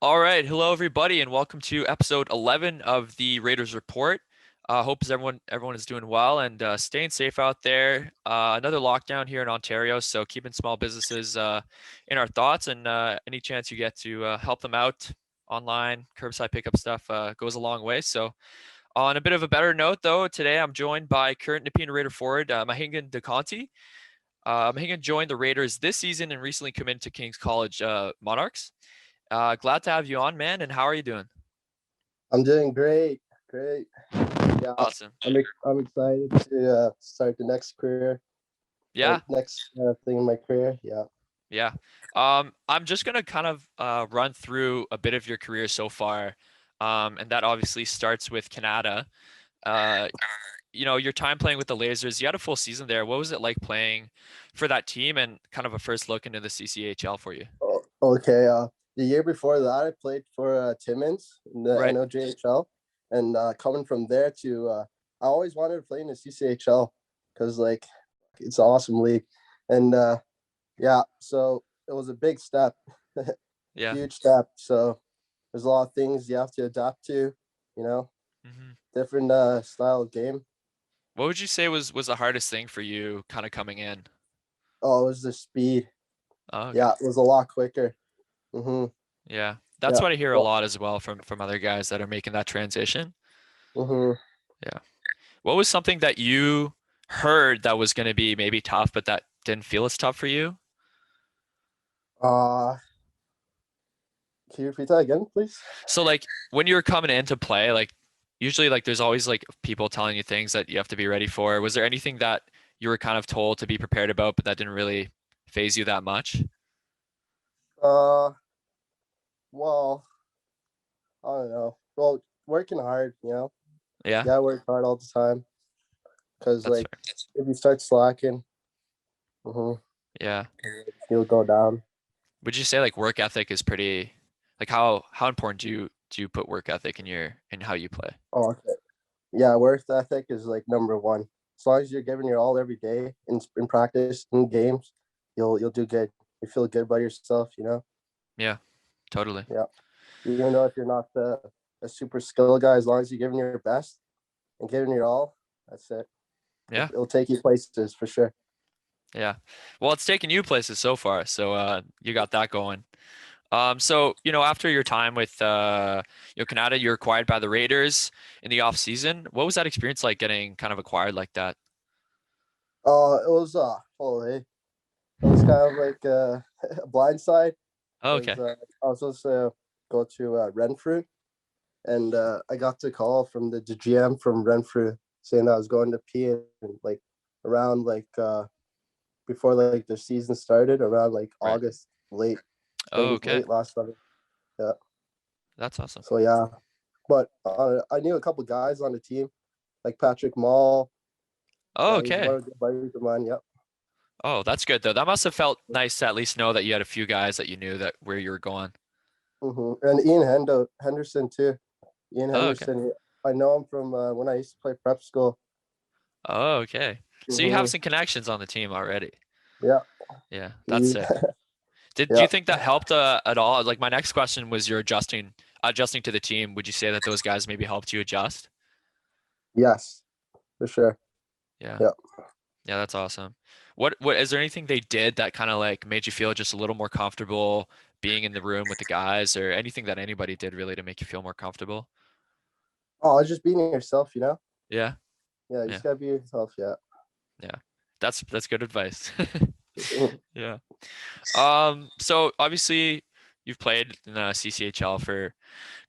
All right, hello everybody, and welcome to episode 11 of the Raiders Report. Hope everyone is doing well and staying safe out there. Another lockdown here in Ontario, so keeping small businesses in our thoughts, and any chance you get to help them out online, curbside pickup stuff goes a long way. So, on a bit of a better note, though, today I'm joined by current Nepean Raider forward Mahingan Decontie. Mahingan joined the Raiders this season and recently committed to King's College Monarchs. Glad to have you on, man. And how are you doing? I'm doing great, great. Yeah, Awesome. I'm excited to start the next career, Yeah, next thing in my career. Yeah. yeah. I'm just gonna kind of run through a bit of your career so far, and that obviously starts with Kanata. Uh, your time playing with the Lasers. You had a full season there. What was it like playing for that team, and kind of a first look into the CCHL for you? Okay. The year before that, I played for Timmins in the Right. NOJHL, and coming from there to, I always wanted to play in the CCHL because it's an awesome league, and yeah, so it was a big step, Yeah. huge step. So there's a lot of things you have to adapt to, you know, hmm different style of game. What would you say was the hardest thing for you, kind of coming in? Oh, it was the speed. Oh, okay. Yeah, it was a lot quicker. Mm-hmm. Yeah, that's Yeah. what I hear a Well, lot as well from other guys that are making that transition. mm-hmm. Yeah. What was something that you heard that was going to be maybe tough, but that didn't feel as tough for you? uh can you repeat that again, please? So like when you were coming into play, like usually like there's always like people telling you things that you have to be ready for. Was there anything that you were kind of told to be prepared about, but that didn't really phase you that much? Uh well, I don't know. Well, working hard, Yeah, you gotta work hard all the time. Cause that's like fair. if you start slacking, mm-hmm, Yeah. you'll go down. Would you say like work ethic is pretty like how important do you put work ethic in how you play? Oh, okay. Yeah, work ethic is like number one. As long as you're giving your all every day in practice, in games, you'll do good. You feel good about yourself. Yeah, totally. Yeah. Even though if you're not a super skilled guy, as long as you're giving your best and giving your all, that's it. Yeah. It'll take you places for sure. Yeah. Well, it's taken you places so far, so you got that going. So, after your time with Canada, you're acquired by the Raiders in the off season. What was that experience like getting kind of acquired like that? It was holy. It was kind of like a blind side Oh, because okay. I was supposed to go to Renfrew, and I got the call from the GM from Renfrew saying that I was going to P and like around before like the season started, around like Right. August, late, I Oh, think okay. late last summer. Yeah. That's awesome. So yeah, but I knew a couple guys on the team, like Patrick Mall. Oh, Yeah, he's one okay. of the buddies of mine. Yep. Oh, that's good though. That must have felt nice to at least know that you had a few guys that you knew that where you were going. And Henderson too. Ian Oh, okay. Henderson. I know him from when I used to play prep school. Oh, okay. So you have hmm some connections on the team already. Yeah. Yeah, that's He, sick. Do you yeah. think that helped at all? Like my next question was you're adjusting to the team. Would you say that those guys maybe helped you adjust? Yes, for sure. Yeah. Yeah. Yeah, that's awesome. What is there anything they did that kind of like made you feel just a little more comfortable being in the room with the guys or anything that anybody did really to make you feel more comfortable? Oh, just being yourself. Yeah. Yeah, you Yeah. just gotta be yourself. Yeah. Yeah. That's good advice. Mhm. Yeah. So obviously you've played in the CCHL for a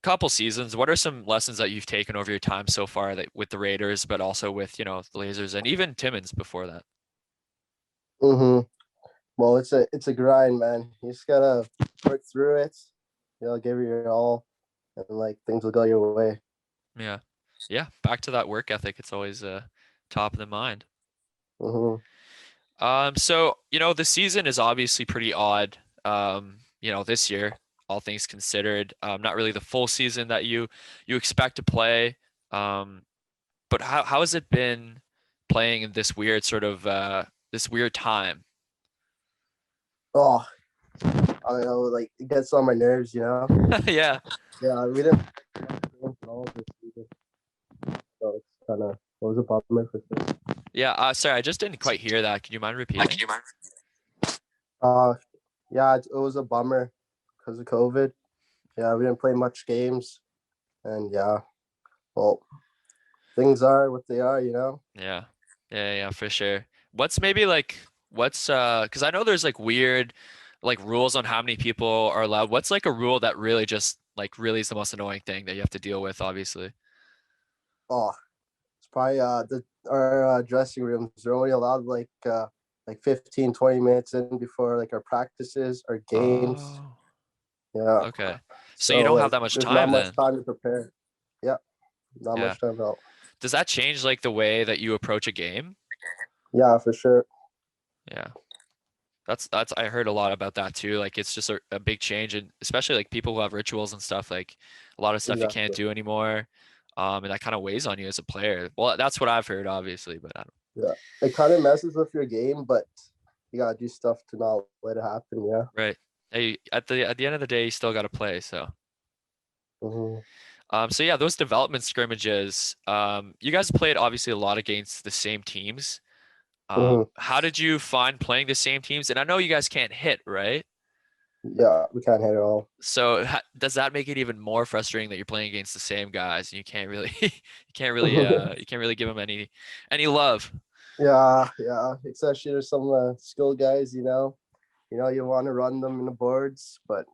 couple seasons. What are some lessons that you've taken over your time so far that with the Raiders, but also with, the Lasers and even Timmins before that? Well, it's a grind, man. You just gotta work through it. Give it your all, and like things will go your way. Yeah. Yeah. Back to that work ethic. It's always top of the mind. hmm So, the season is obviously pretty odd. This year, all things considered, not really the full season that you expect to play. Um, but how has it been playing in this weird sort of this weird time? Oh, I don't know, like it gets on my nerves, you know. Yeah. Yeah, we didn't all this season, so it's kind of it was a bummer for sure. Yeah. Sorry, I just didn't quite hear that. Can you mind repeating? Uh, yeah, it was a bummer because of COVID. Yeah, we didn't play much games, and yeah, well, things are what they are, you know. Yeah. Yeah, for sure. What's maybe like what's because I know there's like weird like rules on how many people are allowed. What's like a rule that really just like really is the most annoying thing that you have to deal with, obviously? Oh, it's probably the our dressing rooms. They're only allowed like 15, 20 minutes in before like our practices, our games. Oh, Yeah, okay. So you so don't have like that much there's not time much then. time to prepare. Yeah, not Yeah. much time at all. Does that change like the way that you approach a game? Yeah, for sure. Yeah. That's I heard a lot about that too. Like it's just a big change and especially like people who have rituals and stuff, like a lot of stuff you can't Exactly. do anymore. And that kind of weighs on you as a player. Well, that's what I've heard, obviously, but I don't. Yeah, it kind of messes with your game, but you gotta do stuff to not let it happen. Yeah. Right. Hey, at the end of the day, you still got to play. So, Hmm. so yeah, those development scrimmages. You guys played obviously a lot against the same teams. Hmm. How did you find playing the same teams? And I know you guys can't hit, right? Yeah, we can't hit it all. So does that make it even more frustrating that you're playing against the same guys and you can't really you can't really give them any love? Yeah, yeah. Especially there's some skilled guys, you know. You want to run them in the boards, but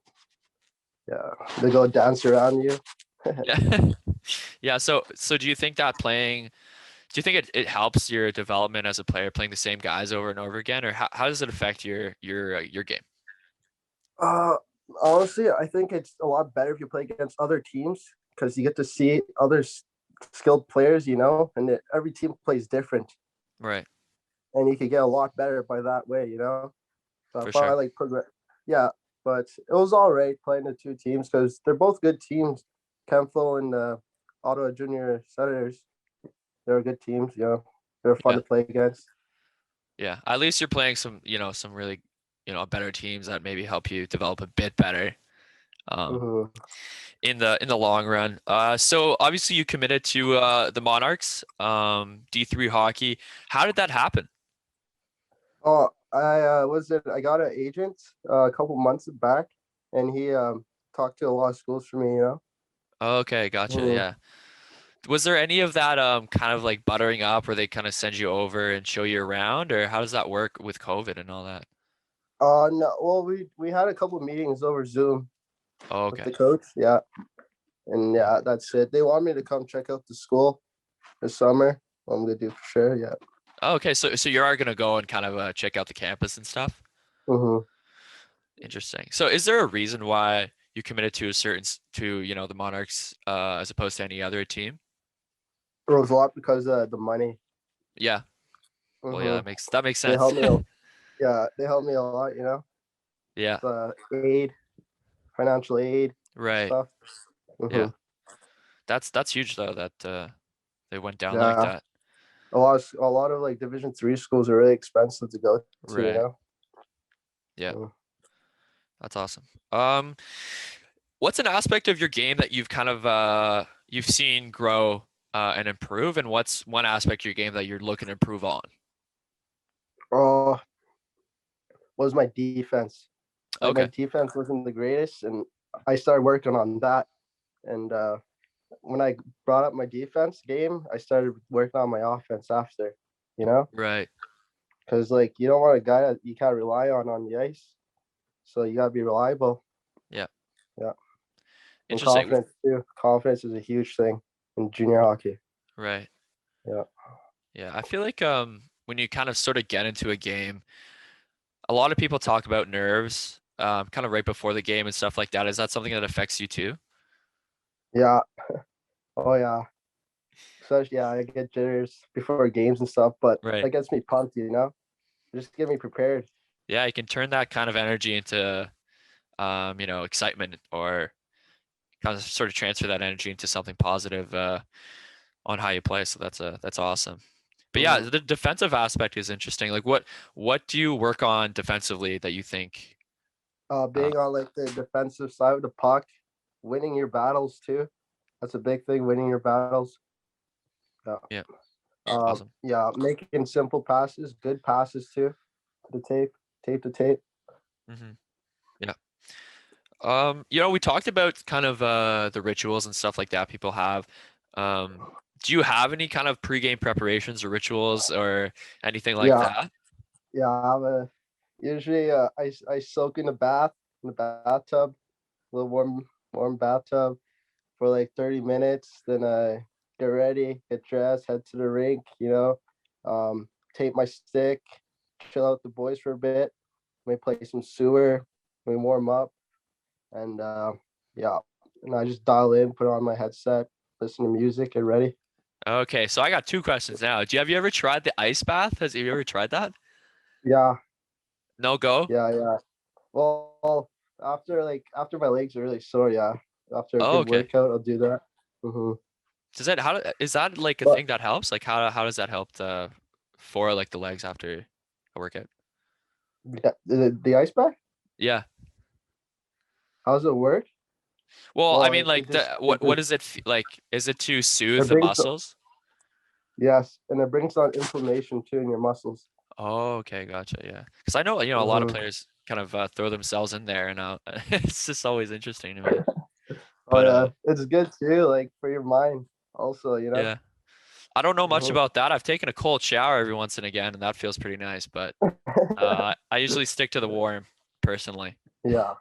yeah, they go dance around you. Yeah. Yeah, so do you think that playing do you think it helps your development as a player playing the same guys over and over again or how does it affect your game? Uh, Honestly, I think it's a lot better if you play against other teams because you get to see other skilled players, you know, and every team plays different, Right, and you could get a lot better by that way, you know. So I for sure. probably like progress. Yeah, but it was all right playing the two teams because they're both good teams. Kempful and Ottawa Junior Senators, they're good teams. You know, they're fun Yeah. to play against. Yeah. At least you're playing some really, better teams that maybe help you develop a bit better. Um, Mm-hmm. in the long run. So obviously you committed to the Monarchs, D3 hockey. How did that happen? Oh, I was it. I got an agent a couple months back, and he talked to a lot of schools for me. You know. Okay, gotcha. Mm-hmm. Yeah. Was there any of that kind of like buttering up where they kind of send you over and show you around, or how does that work with COVID and all that? No. Well, we had a couple of meetings over Zoom Oh, with okay. the coach. Yeah, and yeah, that's it. They want me to come check out the school this summer. I'm gonna do for sure. Yeah. Oh, okay. So you are gonna go and kind of check out the campus and stuff. Mm-hmm. Interesting. So is there a reason why you committed to a certain to the Monarchs as opposed to any other team? It was a lot because the money. Yeah. Well, yeah, Mm-hmm. that makes They sense. helped me. Yeah, they helped me a lot. You know, Yeah. the aid, financial aid Right. stuff. Mm-hmm. Yeah. That's huge though that they went down like Yeah, that. a lot of like Division 3 schools are really expensive to go to. You Right. know. Yeah. Mm. That's awesome. Um, what's an aspect of your game that you've kind of you've seen grow and improve, and what's one aspect of your game that you're looking to improve on? Oh, was my defense. Like my Okay. defense wasn't the greatest, and I started working on that. And when I brought up my defense game, I started working on my offense after. You know, Right. because like you don't want a guy that you can't rely on the ice, so you gotta be reliable. Yeah. Yeah, and Interesting. confidence too. Confidence is a huge thing in junior hockey. Right. Yeah. Yeah. I feel like when you kind of sort of get into a game, a lot of people talk about nerves, kind of right before the game and stuff like that. Is that something that affects you too? Yeah. Oh yeah. Especially yeah, I get jitters before games and stuff, but Right. that gets me pumped. You know, just get me prepared. Yeah, you can turn that kind of energy into excitement or kind of sort of transfer that energy into something positive on how you play. So that's awesome. But yeah, Mm-hmm. the defensive aspect is interesting. Like what do you work on defensively that you think Uh, Being on like the defensive side of the puck, winning your battles too. That's a big thing. Winning your battles. Yeah. yeah, awesome. Yeah. Making simple passes, good passes too. To the tape to tape. Hmm. Yeah. We talked about kind of the rituals and stuff like that people have. Um, do you have any kind of pregame preparations or rituals or anything like Yeah. that? Yeah. Usually I soak in the bathtub, a little warm bathtub for like 30 minutes. Then I get ready, get dressed, head to the rink. Tape my stick, chill out with the boys for a bit. We play some sewer. We warm up, and yeah, and I just dial in, put on my headset, listen to music, get ready. Okay, so I got two questions now. Have you ever tried the ice bath? Have you ever tried that? Yeah, No go? yeah. Well, after my legs are really sore, yeah. After a Oh, good okay. workout, I'll do that. Is that like a But thing that helps? Like how does that help for like the legs after a workout? yeah, the ice bath, Yeah. how does it work? Well, I Well, mean like it what just is it like? Is it to soothe it the brings muscles? yes, and it brings on inflammation too in your muscles. Oh, okay, gotcha. Yeah. Because I know, a lot of Hmm. players kind of throw themselves in there and it's just always interesting to me. Oh But yeah, it's good too, like for your mind. Also, you know. yeah. I don't know much Hmm. about that. I've taken a cold shower every once and again and that feels pretty nice, but I usually stick to the warm personally. Yeah,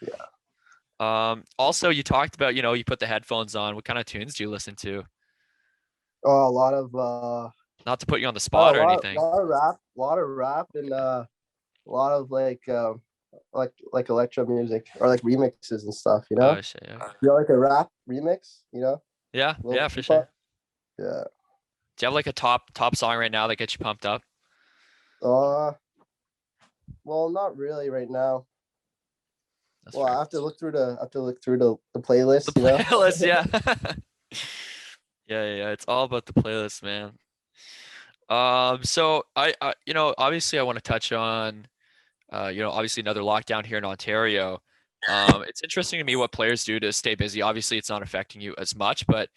yeah. Also, you talked about, you put the headphones on. What kind of tunes do you listen to? Oh, a lot of Not to put you on the oh, spot or anything. a lot of rap, and a lot of like electro music or like remixes and stuff. You know, Oh shit, yeah. like a rap remix. You know, Yeah, a little yeah, for hip sure. hop. Yeah. Do you have like a top song right now that gets you pumped up? Uh, well, not really right now. That's Well, fair. I have to look through the The playlist. You know. playlist, yeah. Yeah. It's all about the playlist, man. So obviously I want to touch on, obviously another lockdown here in Ontario. It's interesting to me what players do to stay busy. Obviously, it's not affecting you as much, but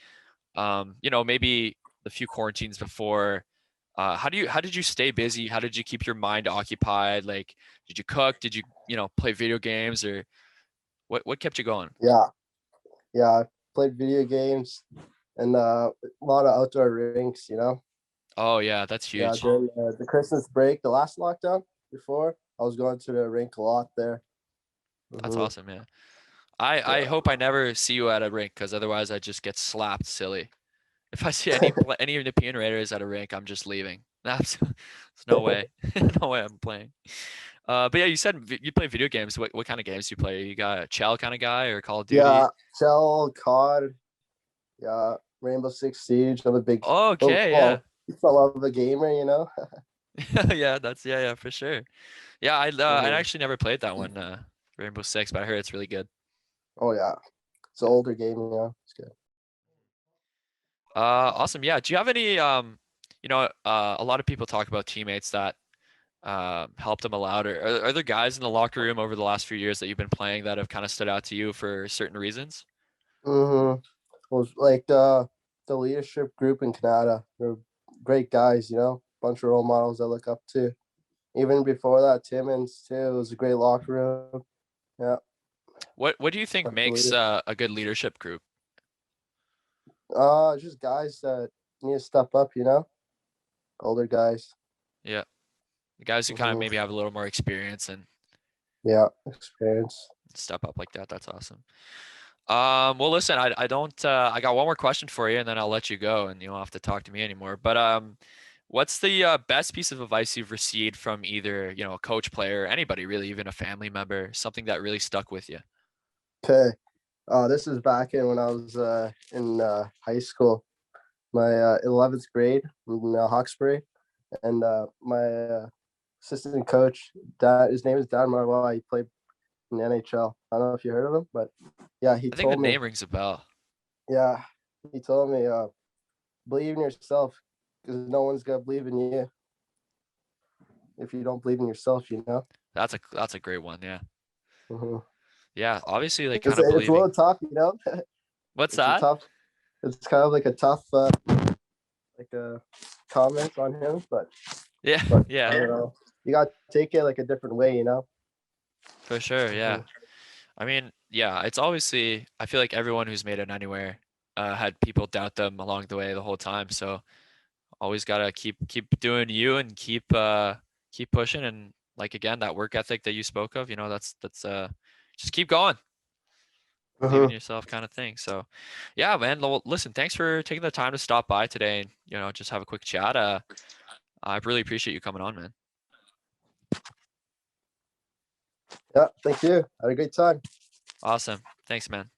maybe the few quarantines before, how did you stay busy? How did you keep your mind occupied? Like, did you cook? Did you, play video games or what kept you going? Yeah, yeah. I played video games and a lot of outdoor rinks. You know. Oh yeah, that's Yeah, huge. during the Christmas break, the last lockdown before, I was going to the rink a lot there. That's Hmm. awesome, yeah. I Yeah. hope I never see you at a rink because otherwise I just get slapped silly. If I see any European Raiders at a rink, I'm just leaving. There's no way. No way I'm playing. But yeah, you said you play video games. What kind of games do you play? You got a Chell kind of guy or Call of Yeah, Duty? Shell, COD, yeah, Rainbow Six Siege. I'm a big, Okay, yeah. well, I love a gamer, you know. Yeah, yeah, for sure. Yeah, I Hmm. actually never played that one, Rainbow Six, but I heard it's really good. Oh yeah, it's an Yeah. older game, you know. It's good. Awesome. Yeah. Do you have any a lot of people talk about teammates that helped them a lot, or are there guys in the locker room over the last few years that you've been playing that have kind of stood out to you for certain reasons? Hmm. Well, like the leadership group in Canada, they're great guys, you know. Bunch of role models I look up to. Even before that, Timmins too. It was a great locker room. Yeah, What do you think the makes leader. a good leadership group? Just guys that need to step up, you know, older guys. Yeah, the guys who kind of Hmm. maybe have a little more experience and Yeah, experience. step up like that. That's awesome. Well, listen, I don't I got one more question for you, and then I'll let you go, and you don't have to talk to me anymore. But what's the best piece of advice you've received from either a coach, player, anybody really, even a family member, something that really stuck with you? Okay. This is back in when I was in high school, my 11th grade in Hawkesbury, and my assistant coach, his name is Dan Marwell. He played in the NHL. I don't know if you heard of him, but yeah, he I think the told me, name rings a bell. yeah, he told me, believe in yourself because no one's gonna believe in you if you don't believe in yourself. You know. That's a great one. Yeah. Mhm. Yeah, obviously like It's kind of it's a believing. little tough, you know. What's It's a that? tough. It's kind of like a tough like a comment on him, Yeah, but I yeah, don't know. You got to take it like a different way, you know. for sure. Yeah. Mhm. I mean, yeah, it's obviously, I feel like everyone who's made it anywhere had people doubt them along the way the whole time. So always gotta keep doing you and keep pushing and like again that work ethic that you spoke of, that's just keep going, believe in Mhm. yourself kind of thing. So yeah, man. Well, listen, thanks for taking the time to stop by today and just have a quick chat. I really appreciate you coming on, man. Yeah, thank you. Had a great time. Awesome. Thanks, man.